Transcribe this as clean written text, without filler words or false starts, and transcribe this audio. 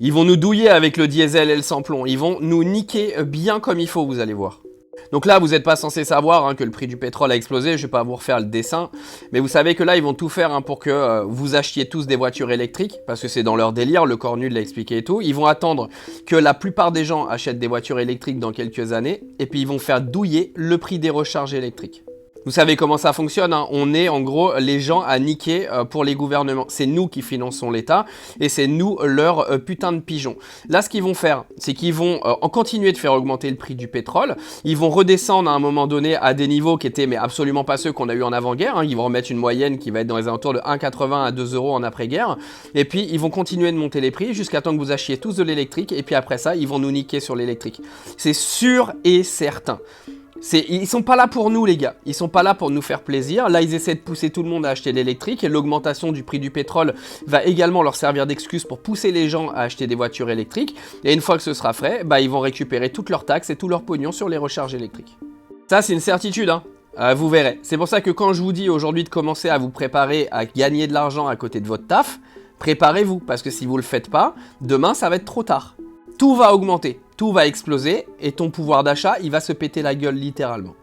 Ils vont nous douiller avec le diesel et le sans-plomb. Ils vont nous niquer bien comme il faut, vous allez voir. Donc là, vous n'êtes pas censé savoir que le prix du pétrole a explosé. Je ne vais pas vous refaire le dessin. Mais vous savez que là, ils vont tout faire pour que vous achetiez tous des voitures électriques. Parce que c'est dans leur délire. Le Cornu l'a expliqué et tout. Ils vont attendre que la plupart des gens achètent des voitures électriques dans quelques années. Et puis, ils vont faire douiller le prix des recharges électriques. Vous savez comment ça fonctionne, hein. On est en gros les gens à niquer pour les gouvernements. C'est nous qui finançons l'État et c'est nous leurs putain de pigeons. Là, ce qu'ils vont faire, c'est qu'ils vont en continuer de faire augmenter le prix du pétrole. Ils vont redescendre à un moment donné à des niveaux qui étaient mais absolument pas ceux qu'on a eu en avant-guerre, hein. Ils vont remettre une moyenne qui va être dans les alentours de 1,80 à 2 € en après-guerre. Et puis, ils vont continuer de monter les prix jusqu'à temps que vous achetiez tous de l'électrique. Et puis après ça, ils vont nous niquer sur l'électrique. C'est sûr et certain. Ils sont pas là pour nous les gars, ils sont pas là pour nous faire plaisir. Là ils essaient de pousser tout le monde à acheter l'électrique et l'augmentation du prix du pétrole va également leur servir d'excuse pour pousser les gens à acheter des voitures électriques. Et une fois que ce sera fait, ils vont récupérer toutes leurs taxes et tout leur pognon sur les recharges électriques. Ça c'est une certitude hein. Vous verrez. C'est pour ça que quand je vous dis aujourd'hui de commencer à vous préparer à gagner de l'argent à côté de votre taf, préparez-vous parce que si vous le faites pas, demain ça va être trop tard. Tout va augmenter, tout va exploser et ton pouvoir d'achat, il va se péter la gueule littéralement.